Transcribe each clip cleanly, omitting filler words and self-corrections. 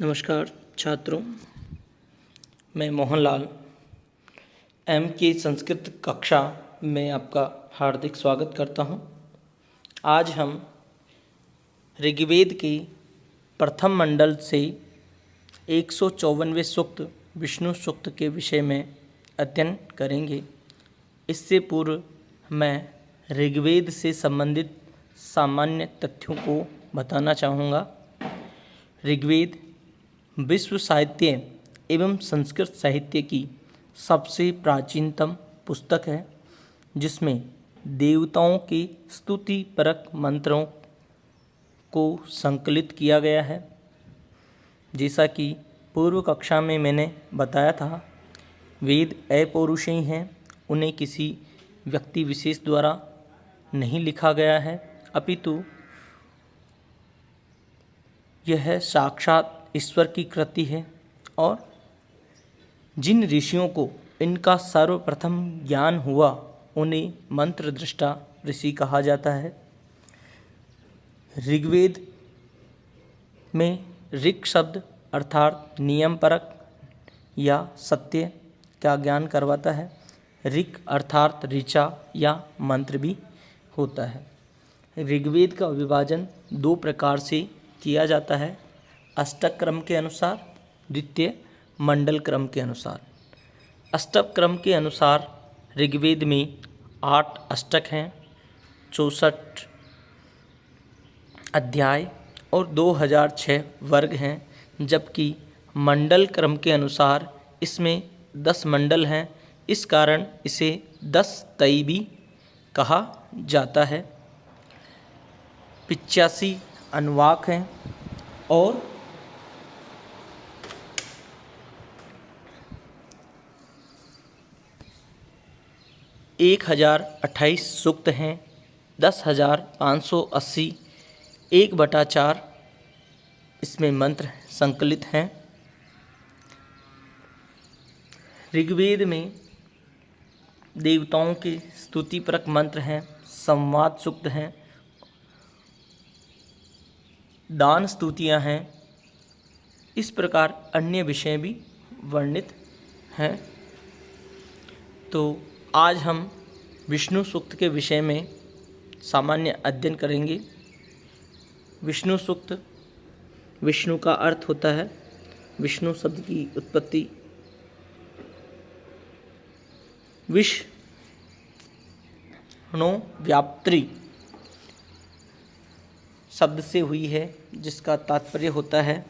नमस्कार छात्रों, मैं मोहनलाल एम के संस्कृत कक्षा में आपका हार्दिक स्वागत करता हूं। आज हम ऋग्वेद के प्रथम मंडल से 154वें सूक्त विष्णु सूक्त के विषय में अध्ययन करेंगे। इससे पूर्व मैं ऋग्वेद से संबंधित सामान्य तथ्यों को बताना चाहूँगा। ऋग्वेद विश्व साहित्य एवं संस्कृत साहित्य की सबसे प्राचीनतम पुस्तक है, जिसमें देवताओं के स्तुतिपरक मंत्रों को संकलित किया गया है। जैसा कि पूर्व कक्षा में मैंने बताया था, वेद अपौरुषेय हैं, उन्हें किसी व्यक्ति विशेष द्वारा नहीं लिखा गया है, अपितु यह साक्षात ईश्वर की कृति है और जिन ऋषियों को इनका सर्वप्रथम ज्ञान हुआ उन्हें मंत्र दृष्टा ऋषि कहा जाता है। ऋग्वेद में ऋक् शब्द अर्थात नियम परक या सत्य का ज्ञान करवाता है। ऋक् अर्थात ऋचा या मंत्र भी होता है। ऋग्वेद का विभाजन दो प्रकार से किया जाता है, अष्टक क्रम के अनुसार, द्वितीय मंडल क्रम के अनुसार। अष्टक क्रम के अनुसार ऋग्वेद में 8 अष्टक हैं, 64 अध्याय और 2006 वर्ग हैं, जबकि मंडल क्रम के अनुसार इसमें 10 मंडल हैं। इस कारण इसे 10 तई भी कहा जाता है। 85 अनुवाक हैं और 1028 सूक्त हैं। 10,580 1/4 इसमें मंत्र संकलित हैं। ऋग्वेद में देवताओं के स्तुतिपरक मंत्र हैं, संवाद सूक्त हैं, दान स्तुतियाँ हैं। इस प्रकार अन्य विषय भी वर्णित हैं। तो आज हम विष्णु सूक्त के विषय में सामान्य अध्ययन करेंगे। विष्णु सूक्त, विष्णु का अर्थ होता है, विष्णु शब्द की उत्पत्ति विष्णु व्याप्त्री शब्द से हुई है, जिसका तात्पर्य होता है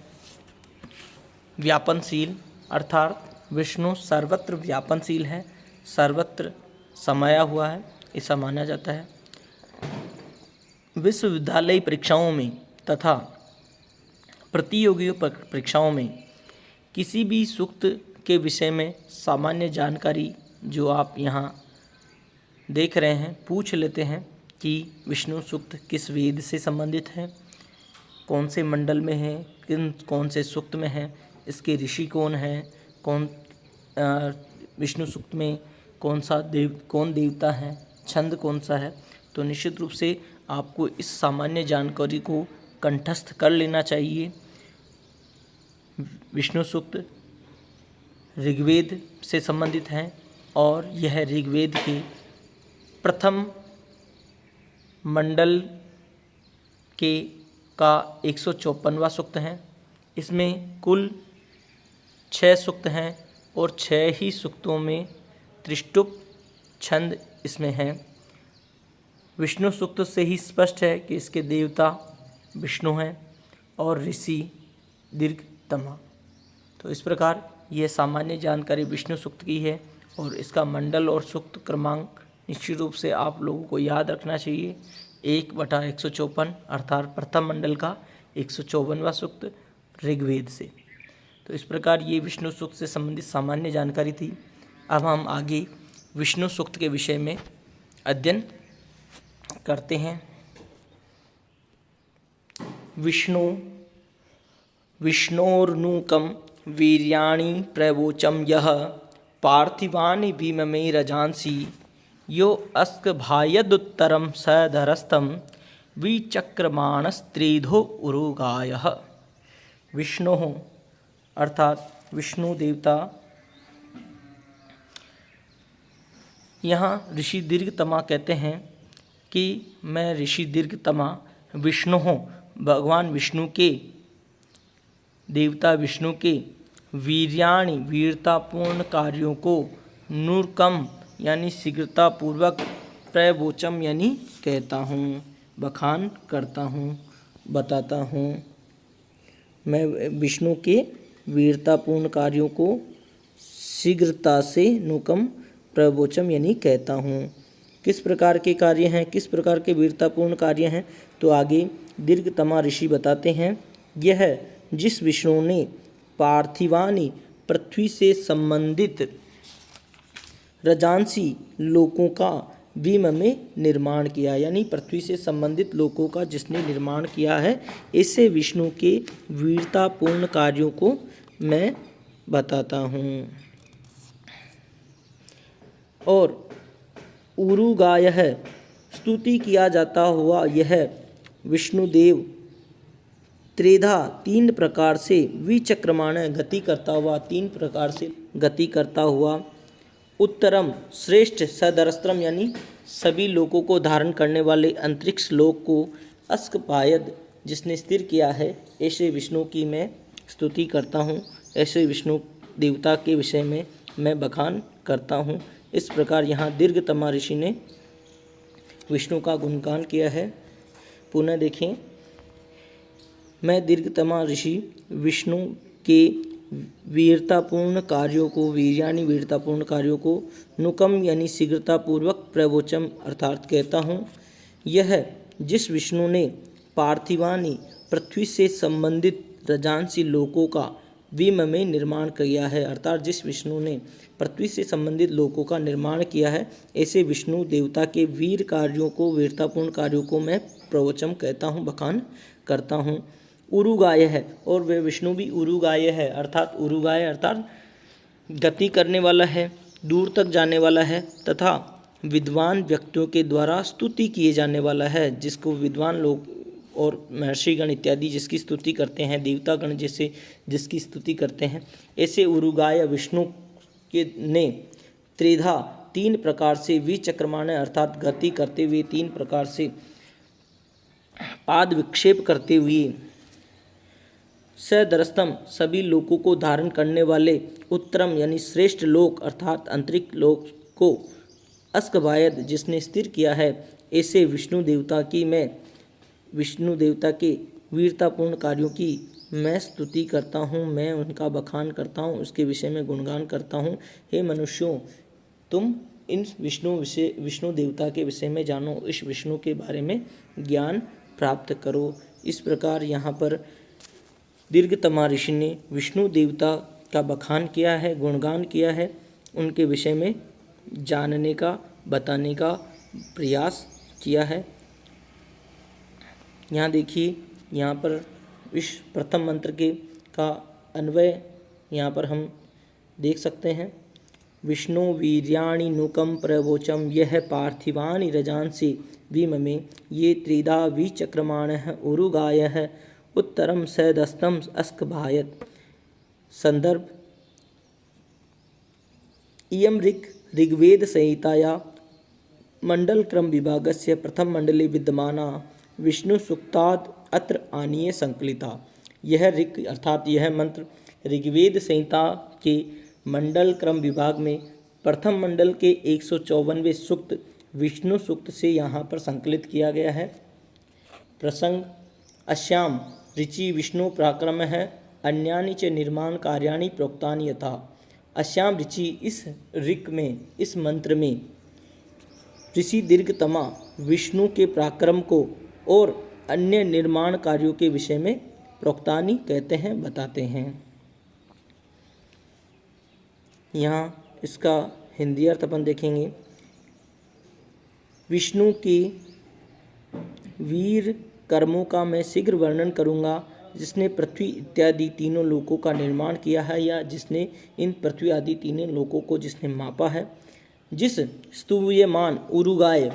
व्यापनशील, अर्थात विष्णु सर्वत्र व्यापनशील है, सर्वत्र समाया हुआ है, ऐसा माना जाता है। विश्वविद्यालय परीक्षाओं में तथा प्रतियोगी परीक्षाओं में किसी भी सूक्त के विषय में सामान्य जानकारी जो आप यहाँ देख रहे हैं पूछ लेते हैं कि विष्णु सूक्त किस वेद से संबंधित है, कौन से मंडल में है, कौन से सूक्त में है, इसके ऋषि कौन हैं, विष्णु सूक्त में कौन देवता है, छंद कौन सा है। तो निश्चित रूप से आपको इस सामान्य जानकारी को कंठस्थ कर लेना चाहिए। विष्णु सूक्त ऋग्वेद से संबंधित हैं और यह ऋग्वेद के प्रथम मंडल का 154वां सूक्त है। इसमें कुल 6 सूक्त हैं और 6 ही सूक्तों में त्रिष्टुप छंद इसमें हैं। विष्णु सूक्त से ही स्पष्ट है कि इसके देवता विष्णु हैं और ऋषि दीर्घतमा। तो इस प्रकार यह सामान्य जानकारी विष्णु सूक्त की है और इसका मंडल और सूक्त क्रमांक निश्चित रूप से आप लोगों को याद रखना चाहिए। 1/154 अर्थात प्रथम मंडल का 154वां सूक्त ऋग्वेद से। तो इस प्रकार ये विष्णु सूक्त से संबंधित सामान्य जानकारी थी। अब हम आगे विष्णु सूक्त के विषय में अध्ययन करते हैं। विष्णोर्नूकं वीर्याणि प्रवोचं यः पार्थिवानि भीममे रजांसि यो अस्कभायदुत्तरं सधरस्थं विचक्रमाणस्त्रिधो उरुगायः। विष्णोः अर्थात विष्णु देवता। यहाँ ऋषि दीर्घतमा कहते हैं कि मैं ऋषि दीर्घतमा विष्णु हूँ, भगवान विष्णु के, देवता विष्णु के वीर्याणि वीरतापूर्ण कार्यों को नूरकम यानी शीघ्रतापूर्वक, प्रवोचम यानी कहता हूँ, बखान करता हूँ, बताता हूँ। मैं विष्णु के वीरतापूर्ण कार्यों को शीघ्रता से नुकम प्रवोचम यानी कहता हूँ। किस प्रकार के कार्य हैं, किस प्रकार के वीरतापूर्ण कार्य हैं, तो आगे दीर्घतमा ऋषि बताते हैं। यह जिस विष्णु ने पार्थिवानी पृथ्वी से संबंधित रजांसी लोकों का भीम में निर्माण किया, यानी पृथ्वी से संबंधित लोकों का जिसने निर्माण किया है, ऐसे विष्णु के वीरतापूर्ण कार्यों को मैं बताता हूँ। और उरुगायः स्तुति किया जाता हुआ यह विष्णुदेव त्रेधा 3 प्रकार से विचक्रमाण गति करता हुआ, 3 प्रकार से गति करता हुआ, उत्तरम श्रेष्ठ सदरस्त्रम यानी सभी लोकों को धारण करने वाले अंतरिक्ष लोक को अस्कपायद जिसने स्थिर किया है, ऐसे विष्णु की मैं स्तुति करता हूँ, ऐसे विष्णु देवता के विषय में मैं बखान करता हूँ। इस प्रकार यहाँ दीर्घतमा ऋषि ने विष्णु का गुणगान किया है। पुनः देखें, मैं दीर्घतमा ऋषि विष्णु के वीरतापूर्ण कार्यों को, वीर्यानि वीरतापूर्ण कार्यों को नुकम यानी शीघ्रतापूर्वक प्रवोचम अर्थात कहता हूँ। यह जिस विष्णु ने पार्थिवानी पृथ्वी से संबंधित रजांसी लोकों का भीम में निर्माण किया है, अर्थात जिस विष्णु ने पृथ्वी से संबंधित लोकों का निर्माण किया है, ऐसे विष्णु देवता के वीर कार्यों को, वीरतापूर्ण कार्यों को मैं प्रवचम कहता हूँ, बखान करता हूँ। उरुगाय है, और वे विष्णु भी उरुगाय है, अर्थात उरुगाय अर्थात गति करने वाला है, दूर तक जाने वाला है, तथा विद्वान व्यक्तियों के द्वारा स्तुति किए जाने वाला है, जिसको विद्वान लोग और महर्षिगण इत्यादि जिसकी स्तुति करते हैं, देवतागण जैसे जिसकी स्तुति करते हैं, ऐसे उरुगाय विष्णु के ने त्रिधा 3 प्रकार से विचक्रमाण अर्थात गति करते हुए, 3 प्रकार से पाद विक्षेप करते हुए, सदरस्तम सभी लोकों को धारण करने वाले, उत्तरम यानी श्रेष्ठ लोक अर्थात अंतरिक्ष लोक को अस्कवायद जिसने स्थिर किया है, ऐसे विष्णु देवता की मैं, विष्णु देवता के वीरतापूर्ण कार्यों की मैं स्तुति करता हूँ, मैं उनका बखान करता हूँ, उसके विषय में गुणगान करता हूँ। हे मनुष्यों, तुम इन विष्णु देवता के विषय में जानो, इस विष्णु के बारे में ज्ञान प्राप्त करो। इस प्रकार यहाँ पर दीर्घतमा ऋषि ने विष्णु देवता का बखान किया है, गुणगान किया है, उनके विषय में जानने का, बताने का प्रयास किया है। यहाँ देखिए, यहाँ पर इस प्रथम मंत्र के का अन्वय यहाँ पर हम देख सकते हैं। विष्णु वीर्याणि नुकम प्रवोचम यह पार्थिवानि रजांसि भीममे ये त्रिधा विचक्रमाणः उरुगायः उत्तरम सदस्तम अस्कभायत। संदर्भ इयं ऋग्वेद संहिताया मंडल क्रम विभागस्य प्रथम मंडले विद्यमाना विष्णु सूक्तात् अत्र आनीय संकलिता। यह ऋग अर्थात यह मंत्र ऋग्वेद संहिता के मंडल क्रम विभाग में प्रथम मंडल के 154वें सूक्त विष्णु सूक्त से यहाँ पर संकलित किया गया है। प्रसंग अस्याम ऋचि विष्णु पराक्रम है अन्यानि च निर्माण कार्याणि प्रोक्तानि यथा। अस्याम ऋचि इस ऋग में, इस मंत्र में ऋषि दीर्घतमा विष्णु के पराक्रम को और अन्य निर्माण कार्यों के विषय में प्रोक्तानि कहते हैं, बताते हैं। यहाँ इसका हिंदी अर्थ अपन देखेंगे। विष्णु के वीर कर्मों का मैं शीघ्र वर्णन करूँगा, जिसने पृथ्वी इत्यादि तीनों लोकों का निर्माण किया है, या जिसने इन पृथ्वी आदि तीनों लोकों को जिसने मापा है। जिस स्तूयमान उरुगाय,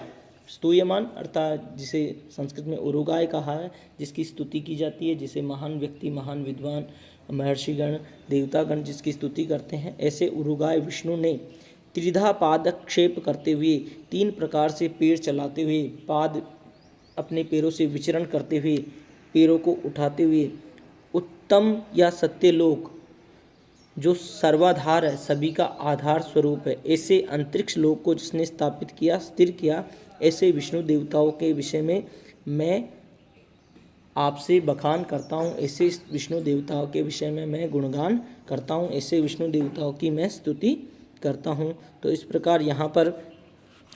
स्तूयमान अर्थात जिसे संस्कृत में उरुगाय कहा है, जिसकी स्तुति की जाती है, जिसे महान व्यक्ति, महान विद्वान महर्षिगण देवतागण जिसकी स्तुति करते हैं। ऐसे उरुगाय विष्णु ने त्रिधा पादक्षेप करते हुए 3 प्रकार से पैर चलाते हुए, पाद अपने पैरों से विचरण करते हुए, पैरों को उठाते हुए उत्तम या सत्यलोक जो सर्वाधार है, सभी का आधार स्वरूप है, ऐसे अंतरिक्ष लोक को जिसने स्थापित किया, स्थिर किया, ऐसे विष्णु देवताओं के विषय में मैं आपसे बखान करता हूँ। ऐसे विष्णु देवताओं के विषय में मैं गुणगान करता हूँ, ऐसे विष्णु देवताओं की मैं स्तुति करता हूँ। तो इस प्रकार यहाँ पर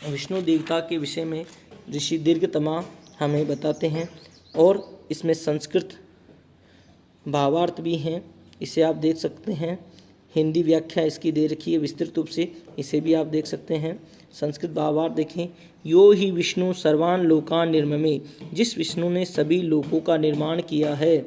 विष्णु देवता के विषय में ऋषि दीर्घतमा हमें बताते हैं और इसमें संस्कृत भावार्थ भी हैं, इसे आप देख सकते हैं। हिंदी व्याख्या इसकी दे रखी है विस्तृत रूप से, इसे भी आप देख सकते हैं। संस्कृत भावार्थ देखें, यो ही विष्णु सर्वान लोकान निर्ममे, जिस विष्णु ने सभी लोकों का निर्माण किया है,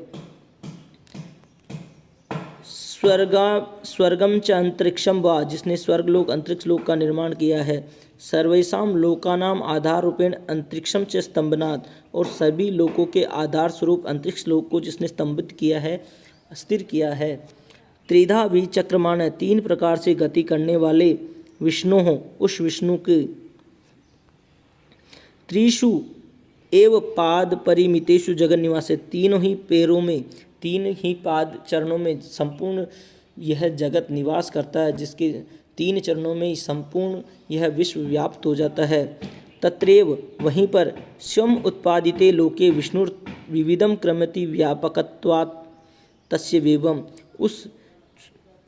स्वर्गम च अंतरिक्षम व, जिसने स्वर्गलोक अंतरिक्ष लोक का निर्माण किया है, सर्वेषाम लोकानाम आधार रूपेण अंतरिक्षम च स्तंभनाथ, और सभी लोकों के आधार स्वरूप अंतरिक्ष लोक को जिसने स्तंभित किया है, स्थिर किया है। त्रिधा भी चक्रमान है, 3 प्रकार से गति करने वाले विष्णु हो, उस विष्णु के त्रिषु एव पाद परिमितेषु जगन निवास है, तीनों ही पैरों में, 3 ही पाद चरणों में संपूर्ण यह जगत निवास करता है, जिसके 3 चरणों में ही संपूर्ण यह विश्व व्याप्त हो जाता है। तत्रैव वहीं पर स्वयं उत्पादिते लोके विष्णु विविधम क्रमति व्यापकत्वात् तस्य वेवम,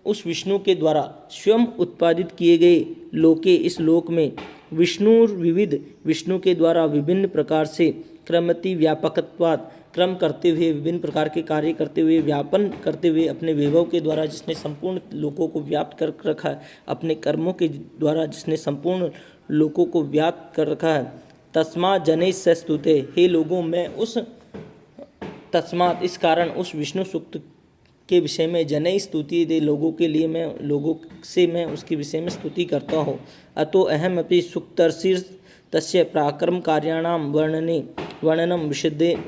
उस विष्णु के द्वारा स्वयं उत्पादित किए गए लोके, इस लोक में विष्णु विविध, विष्णु के द्वारा विभिन्न प्रकार से क्रमति व्यापकत्वात्, क्रम करते हुए, विभिन्न प्रकार के कार्य करते हुए, व्यापन करते हुए, अपने वैभव के द्वारा जिसने संपूर्ण लोकों को व्याप्त कर रखा है, अपने कर्मों के द्वारा जिसने संपूर्ण लोकों को व्याप्त कर रखा है। तस्मा जनै स स्तुते, हे लोगों मैं उस तस्मात इस कारण उस विष्णु सूक्त के विषय में जनै स्तुति दे, लोगों के लिए मैं, लोगों से मैं उसके विषय में स्तुति करता हूँ। अतो अहम अपि सुक्तर्षिर् तस्य पराक्रम कार्याणाम वर्णनम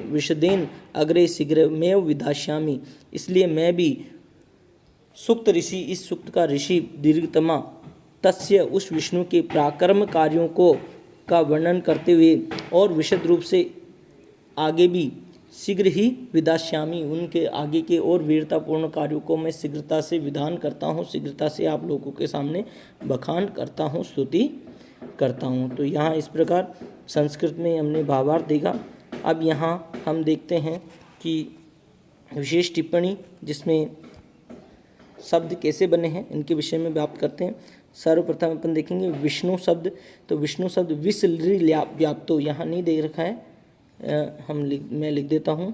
विशदेन अग्रे शीघ्रमेव विधास्यामि, इसलिए मैं भी सुक्त ऋषि, इस सुक्त का ऋषि दीर्घतमा, तस्य उस विष्णु के पराक्रम कार्यों को का वर्णन करते हुए और विशद रूप से आगे भी शीघ्र ही विदास्यामी, उनके आगे के और वीरतापूर्ण कार्यों को मैं शीघ्रता से विधान करता हूँ, शीघ्रता से आप लोगों के सामने बखान करता हूँ, स्तुति करता हूँ। तो यहाँ इस प्रकार संस्कृत में हमने भावार्थ देखा। अब यहाँ हम देखते हैं कि विशेष टिप्पणी जिसमें शब्द कैसे बने हैं, इनके विषय में बात करते हैं। सर्वप्रथम अपन देखेंगे विष्णु शब्द। तो विष्णु शब्द विश्व व्याप्तो, यहाँ नहीं दे रखा है, मैं लिख देता हूँ,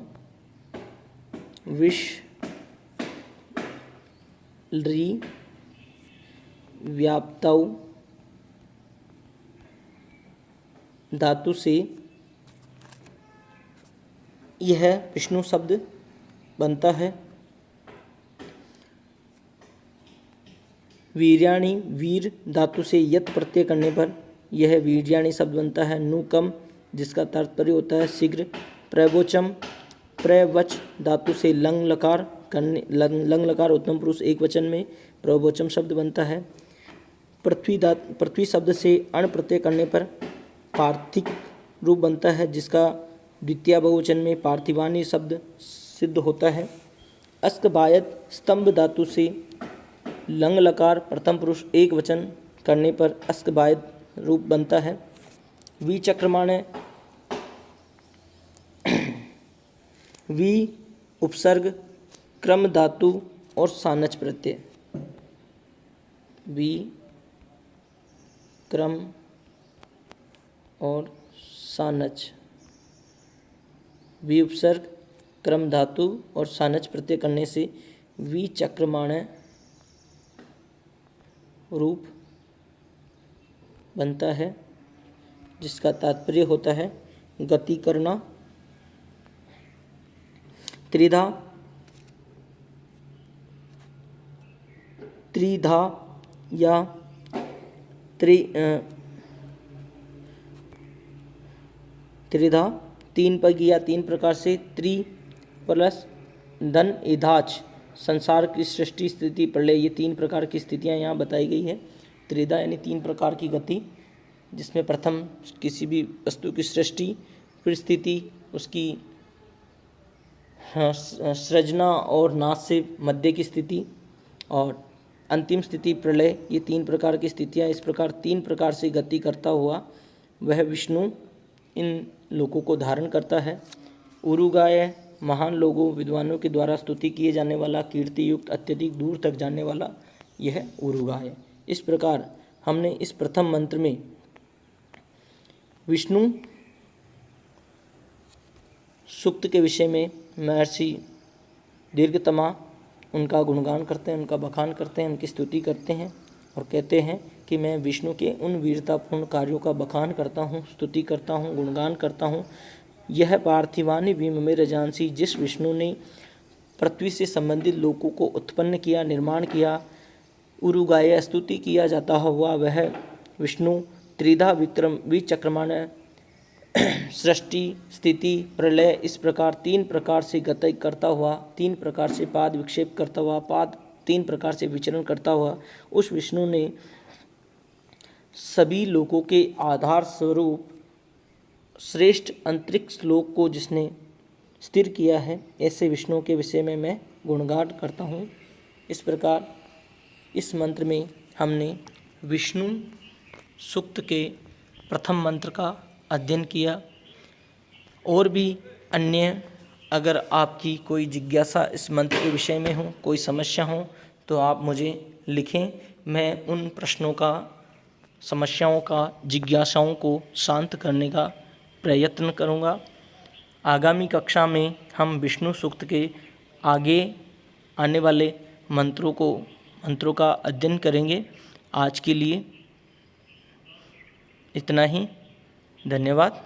विश्व व्याप्तौ धातु से यह विष्णु शब्द बनता है। वीर्याणि, वीर धातु से यत प्रत्यय करने पर यह वीर्याणि शब्द बनता है। नुकम, जिसका तात्पर्य होता है शीघ्र। प्रवोचम, प्रवच धातु से लंग लकार करने, लंग लकार उत्तम पुरुष एक वचन में प्रवोचम शब्द बनता है। पृथ्वी शब्द से अण प्रत्यय करने पर पार्थिक रूप बनता है, जिसका द्वितीय बहुवचन में पार्थिवानी शब्द सिद्ध होता है। अस्कबायत, स्तंभ धातु से लंग लकार प्रथम पुरुष एक वचन करने पर अस्कबायत रूप बनता है। विचक्रमाण, वि उपसर्ग क्रम धातु और सानच प्रत्यय, वि क्रम और सानच, वि उपसर्ग क्रम धातु और सानच प्रत्यय करने से विचक्रमाण रूप बनता है, जिसका तात्पर्य होता है गति करना। त्रिधा या त्रिधा 3 पग या 3 प्रकार से त्रि प्लस धन इधाच संसार की सृष्टि, स्थिति, प्रलय, ये 3 प्रकार की स्थितियाँ यहाँ बताई गई है। त्रिधा यानी 3 प्रकार की गति, जिसमें प्रथम किसी भी वस्तु की सृष्टि, फिर स्थिति, उसकी सृजना और नाश से मध्य की स्थिति, और अंतिम स्थिति प्रलय। ये 3 प्रकार की स्थितियाँ, इस प्रकार 3 प्रकार से गति करता हुआ वह विष्णु इन लोकों को धारण करता है। उरुगाय, महान लोगों विद्वानों के द्वारा स्तुति किए जाने वाला, कीर्ति युक्त, अत्यधिक दूर तक जाने वाला, यह उरुगाय। इस प्रकार हमने इस प्रथम मंत्र में विष्णु सूक्त के विषय में महर्षि दीर्घतमा उनका गुणगान करते हैं, उनका बखान करते हैं, उनकी स्तुति करते हैं और कहते हैं कि मैं विष्णु के उन वीरतापूर्ण कार्यों का बखान करता हूँ, स्तुति करता हूँ, गुणगान करता हूँ। यह पार्थिवानि भीम में रजांसी, जिस विष्णु ने पृथ्वी से संबंधित लोकों को उत्पन्न किया, निर्माण किया, उरुगाय स्तुति किया जाता हुआ वह विष्णु त्रिधा विचक्रमाण सृष्टि, स्थिति, प्रलय, इस प्रकार 3 प्रकार से गति करता हुआ, 3 प्रकार से पाद विक्षेप करता हुआ, पाद 3 प्रकार से विचरण करता हुआ उस विष्णु ने सभी लोकों के आधार स्वरूप श्रेष्ठ अंतरिक्ष लोक को जिसने स्थिर किया है, ऐसे विष्णु के विषय में मैं गुणगान करता हूँ। इस प्रकार इस मंत्र में हमने विष्णु सूक्त के प्रथम मंत्र का अध्ययन किया। और भी अन्य अगर आपकी कोई जिज्ञासा इस मंत्र के विषय में हो, कोई समस्या हो, तो आप मुझे लिखें। मैं उन प्रश्नों का, समस्याओं का, जिज्ञासाओं को शांत करने का प्रयत्न करूँगा। आगामी कक्षा में हम विष्णु सूक्त के आगे आने वाले मंत्रों का अध्ययन करेंगे। आज के लिए इतना ही। धन्यवाद।